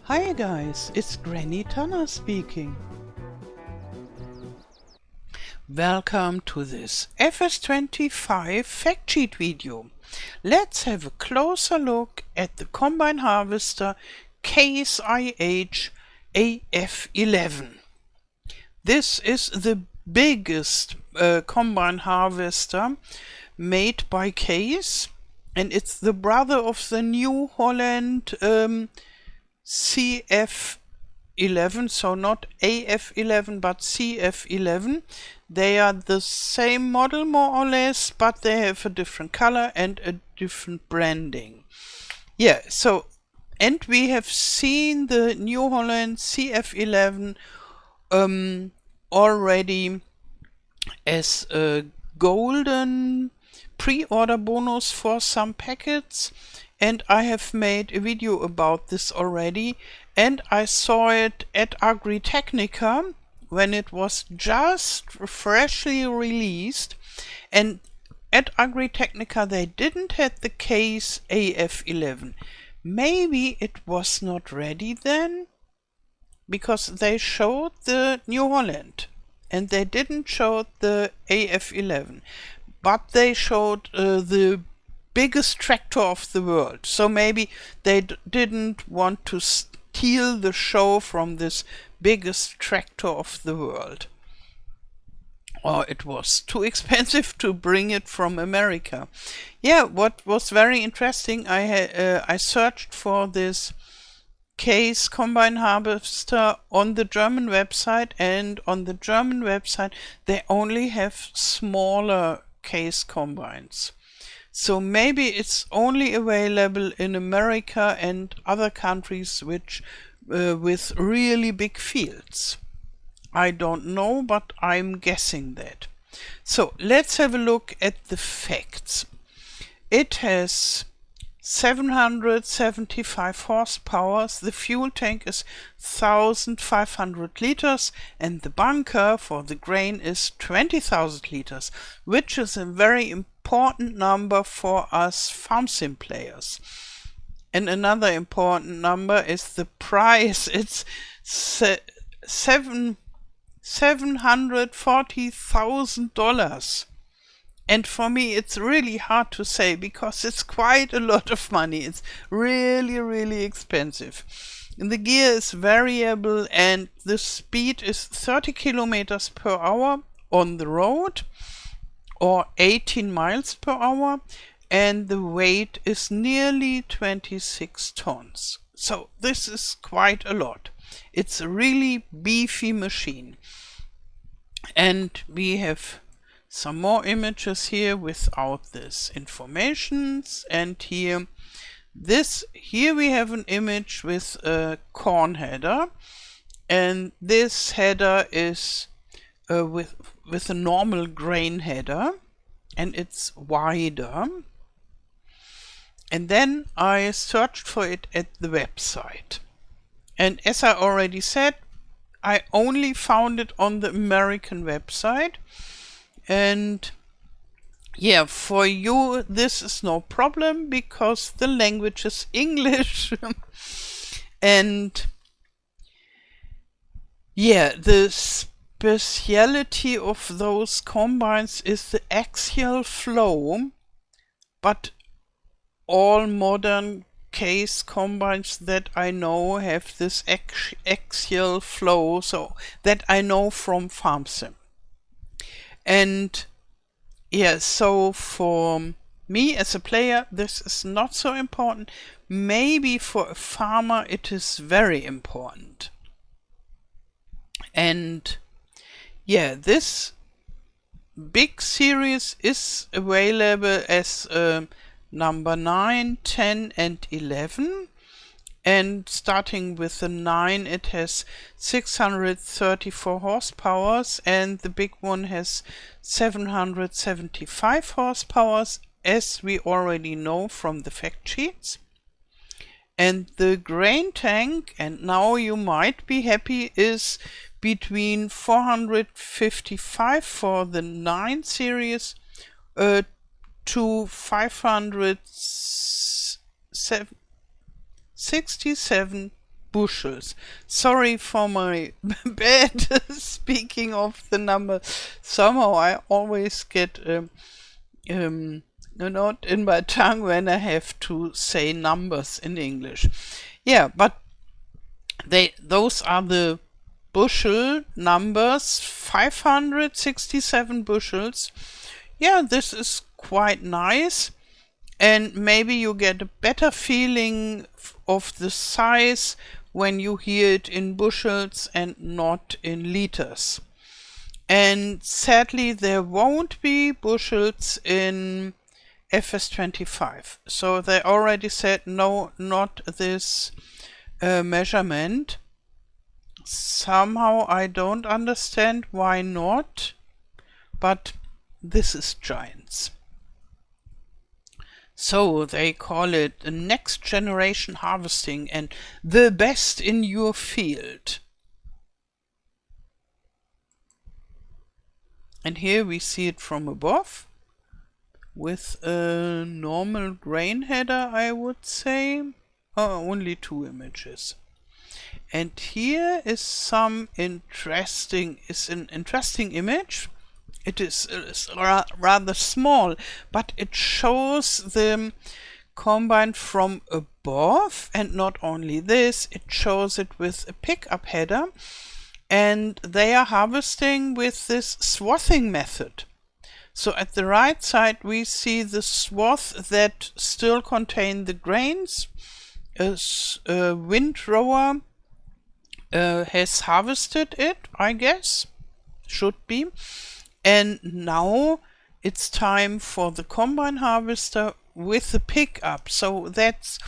Hi guys, it's Granny Tana speaking. Welcome to this FS25 fact sheet video. Let's have a closer look at the combine harvester Case IH AF11. This is the biggest combine harvester made by Case, and it's the brother of the New Holland CF11, so not AF11 but CF11. They are the same model more or less, but they have a different color and a different branding. Yeah, so, and we have seen the New Holland CF11 already as a golden pre-order bonus for some packets, and I have made a video about this already, and I saw it at Agritechnica when it was just freshly released, and at Agritechnica they didn't have the Case AF11. Maybe it was not ready then, because they showed the New Holland and they didn't show the AF11, but they showed the biggest tractor of the world. So maybe they didn't want to steal the show from this biggest tractor of the world. Or it was too expensive to bring it from America. Yeah, what was very interesting, I searched for this Case combine harvester on the German website, and on the German website they only have smaller Case combines. So maybe it's only available in America and other countries which with really big fields. I don't know, but I'm guessing that. So let's have a look at the facts. It has 775 horsepower, the fuel tank is 1500 liters, and the bunker for the grain is 20,000 liters, which is a very important number for us farm sim players. And another important number is the price. It's $740,000. And for me it's really hard to say, because it's quite a lot of money. It's really expensive. And the gear is variable, and the speed is 30 kilometers per hour on the road or 18 miles per hour, and the weight is nearly 26 tons. So this is quite a lot. It's a really beefy machine. And we have some more images here without this informations, and here we have an image with a corn header, and this header is with a normal grain header, and it's wider. And then I searched for it at the website, and as I already said, I only found it on the American website. And yeah, for you this is no problem, because the language is English. And yeah, the speciality of those combines is the axial flow, but all modern Case combines that I know have this axial flow, so that I know from farm sim. And yeah, so for me as a player this is not so important. Maybe for a farmer it is very important. And yeah, this big series is available as number 9, 10 and 11. And starting with the 9, it has 634 horsepower, and the big one has 775 horsepower, as we already know from the fact sheets. And the grain tank, and now you might be happy, is between 455 for the 9 series to 567 bushels. Sorry for my bad speaking of the number. Somehow I always get a knot in my tongue when I have to say numbers in English. Yeah, but those are the bushel numbers, 567 bushels. Yeah, this is quite nice, and maybe you get a better feeling of the size when you hear it in bushels and not in liters. And sadly there won't be bushels in FS25, so they already said no, not this measurement. Somehow I don't understand why not, but this is giants. So they call it the next generation harvesting and the best in your field. And here we see it from above with a normal grain header, I would say. Oh, only 2 images. And here is an interesting image. It is rather small, but it shows the combine from above, and not only this, it shows it with a pickup header, and they are harvesting with this swathing method. So at the right side we see the swath that still contain the grains. A windrower has harvested it, I guess, should be. And now it's time for the combine harvester with the pickup. So that's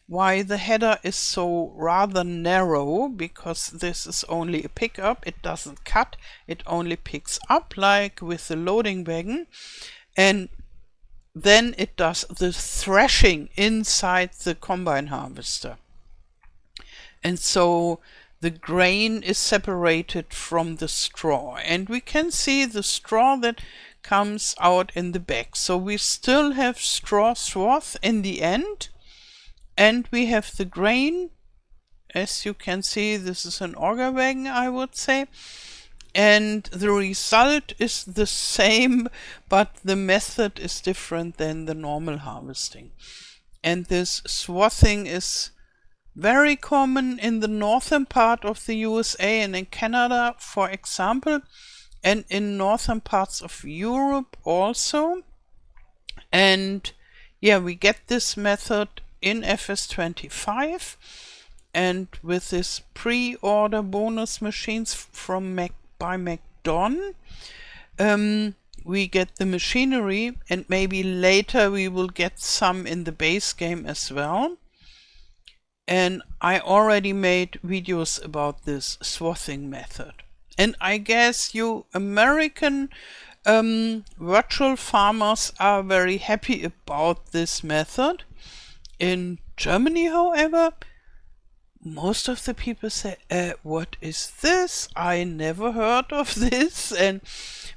why the header is so rather narrow, because this is only a pickup. It doesn't cut, it only picks up like with the loading wagon, and then it does the threshing inside the combine harvester. And so the grain is separated from the straw, and we can see the straw that comes out in the back. So we still have straw swath in the end, and we have the grain. As you can see, this is an auger wagon, I would say, and the result is the same, but the method is different than the normal harvesting. And this swathing is very common in the northern part of the USA and in Canada, for example, and in northern parts of Europe also. And yeah, we get this method in FS25, and with this pre-order bonus machines from by MacDon, we get the machinery, and maybe later we will get some in the base game as well. And I already made videos about this swathing method. And I guess you American virtual farmers are very happy about this method. In Germany, however, most of the people say, what is this? I never heard of this.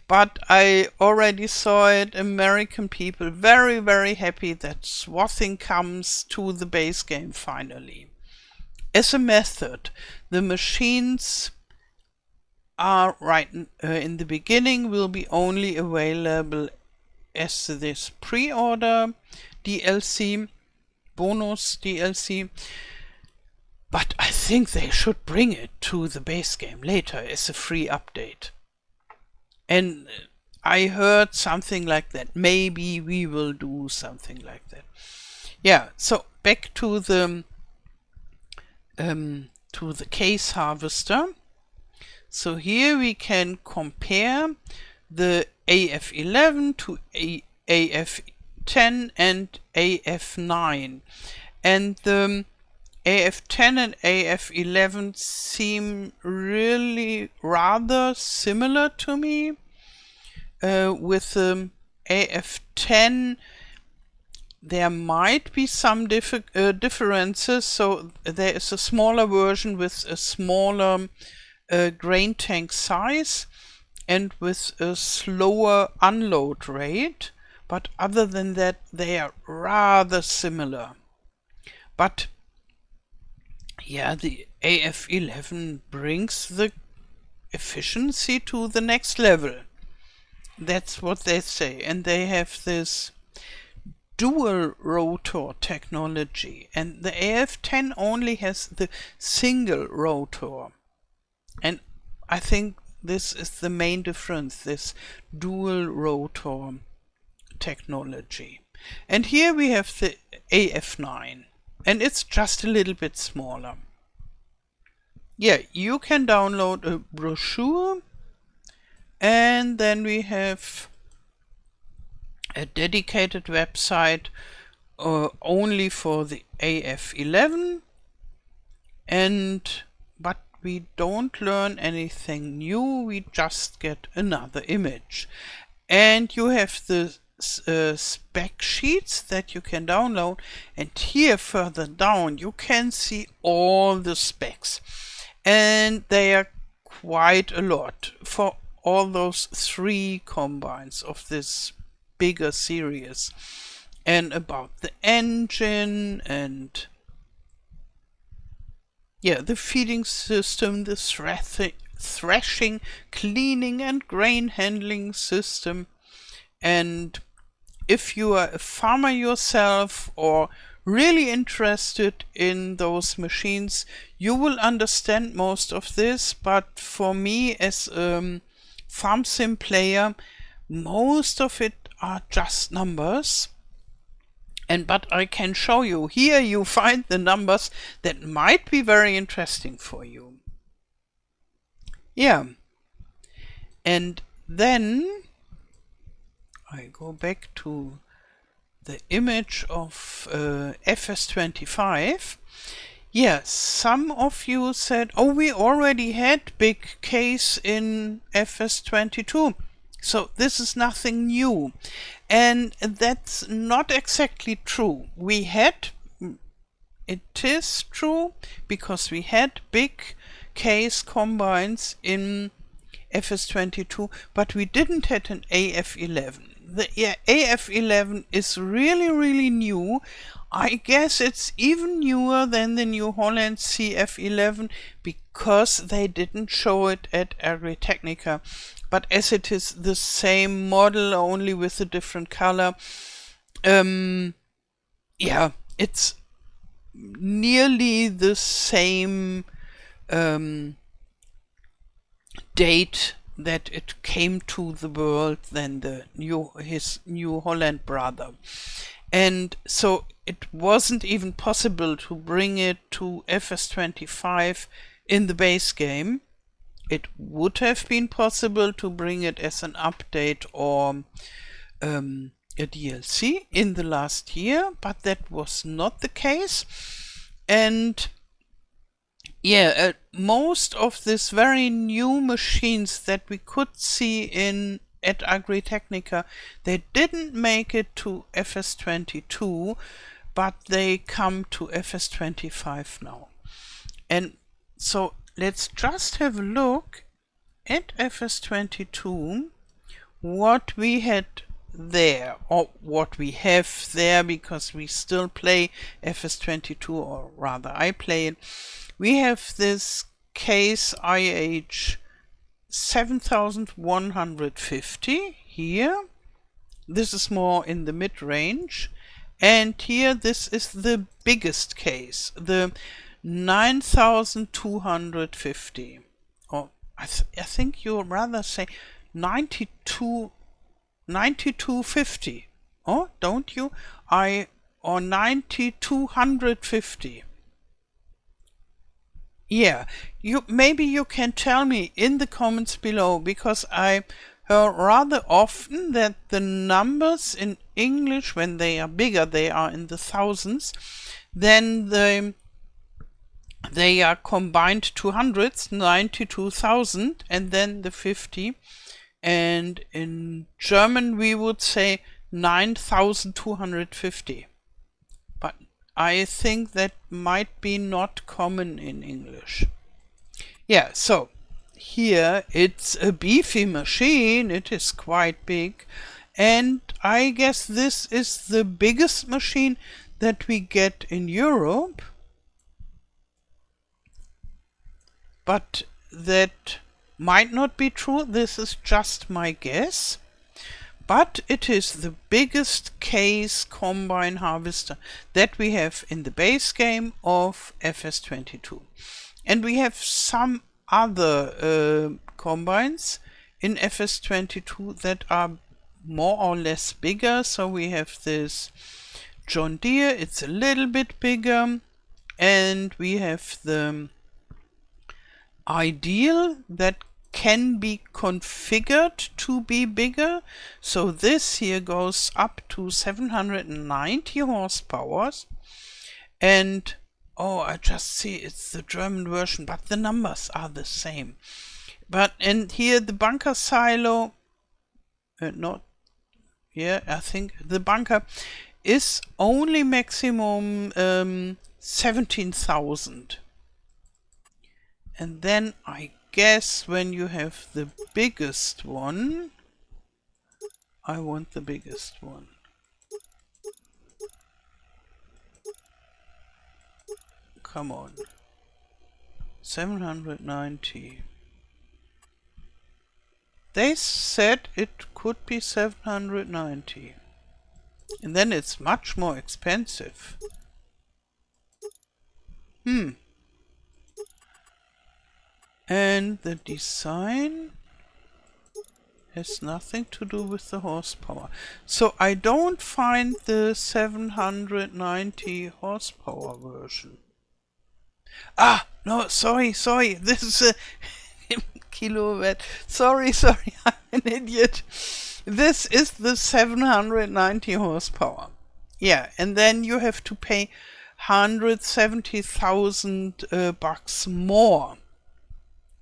But I already saw it. American people very, very happy that swathing comes to the base game finally. As a method, the machines are right in the beginning will be only available as this pre-order DLC, bonus DLC. But I think they should bring it to the base game later as a free update. And I heard something like that. Maybe we will do something like that. Yeah, so back to the case harvester. So here we can compare the AF11 to AF10 and AF9. And the AF10 and AF11 seem really rather similar to me. With the AF10 there might be some differences. So there is a smaller version with a smaller grain tank size and with a slower unload rate, but other than that they are rather similar. But Yeah, the AF11 brings the efficiency to the next level. That's what they say. And they have this dual rotor technology, and the AF10 only has the single rotor. And I think this is the main difference, this dual rotor technology. And here we have the AF9, and it's just a little bit smaller. Yeah, you can download a brochure, and then we have a dedicated website only for the AF11, but we don't learn anything new, we just get another image. And you have the spec sheets that you can download, and here further down you can see all the specs, and they are quite a lot for all those 3 combines of this bigger series, and about the engine, and yeah, the feeding system, the threshing, cleaning and grain handling system. And if you are a farmer yourself or really interested in those machines, you will understand most of this, but for me as a farm sim player, most of it are just numbers. But I can show you here, you find the numbers that might be very interesting for you. Yeah, and then I go back to the image of FS25. Yeah, some of you said, oh, we already had big case in FS22. So this is nothing new. And that's not exactly true. We had, it is true, because we had big case combines in FS22, but we didn't have an AF11. The AF11 is really, really new. I guess it's even newer than the New Holland CF11 because they didn't show it at Agritechnica. But as it is the same model, only with a different color, yeah, it's nearly the same date that it came to the world than his New Holland brother. And so it wasn't even possible to bring it to FS25 in the base game. It would have been possible to bring it as an update or a DLC in the last year, but that was not the case. And yeah, most of these very new machines that we could see at Agritechnica, they didn't make it to FS22, but they come to FS25 now. And so let's just have a look at FS22, what we had there, or what we have there, because we still play FS22, or rather I play it. We have this Case IH 7150 here. This is more in the mid-range. And here this is the biggest case, the 9250. Or I think you would rather say 9250. Oh, don't you? Or 9250. Yeah, maybe you can tell me in the comments below, because I hear rather often that the numbers in English, when they are bigger, they are in the thousands, then they are combined to hundreds, 92,000, and then the 50. And in German we would say 9,250. But I think that might be not common in English. Yeah, so here it's a beefy machine, it is quite big, and I guess this is the biggest machine that we get in Europe. but that might not be true. This is just my guess. But it is the biggest case combine harvester that we have in the base game of FS22. And we have some other combines in FS22 that are more or less bigger. So we have this John Deere, it's a little bit bigger, and we have the Ideal that can be configured to be bigger. So this here goes up to 790 horsepower. And oh, I just see it's the German version, but the numbers are the same. And here the bunker silo, I think the bunker is only maximum 17,000. And then I guess when you have the biggest one, I want the biggest one. Come on. 790. They said it could be 790. And then it's much more expensive. And the design has nothing to do with the horsepower. So I don't find the 790 horsepower version. Ah, no, sorry. This is a kilowatt. Sorry, I'm an idiot. This is the 790 horsepower. Yeah, and then you have to pay 170,000 bucks more.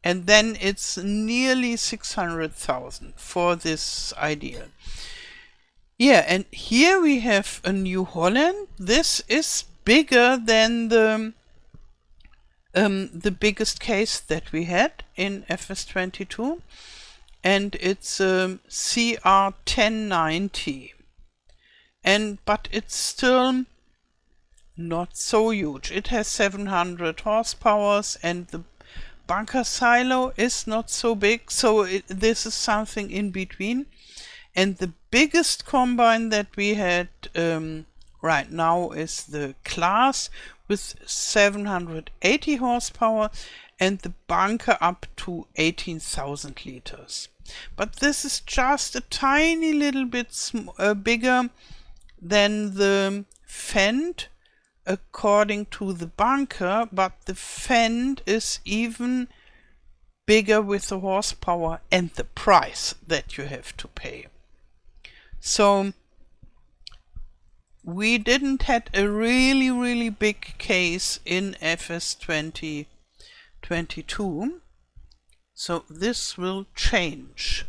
And then it's nearly 600,000 for this Ideal. Yeah, and here we have a New Holland. This is bigger than the biggest case that we had in FS22, and it's CR1090. But it's still not so huge. It has 700 horsepower, and the bunker silo is not so big, so this is something in between. And the biggest combine that we had right now is the Class with 780 horsepower and the bunker up to 18,000 liters. But this is just a tiny little bit bigger than the Fendt according to the bunker, but the Fendt is even bigger with the horsepower and the price that you have to pay. So we didn't had a really big case in FS2022, so this will change.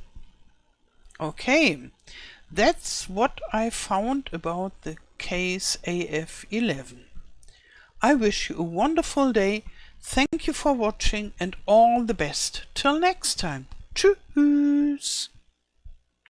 Okay, that's what I found about the Case AF11. I wish you a wonderful day. Thank you for watching and all the best. Till next time. Tschüss.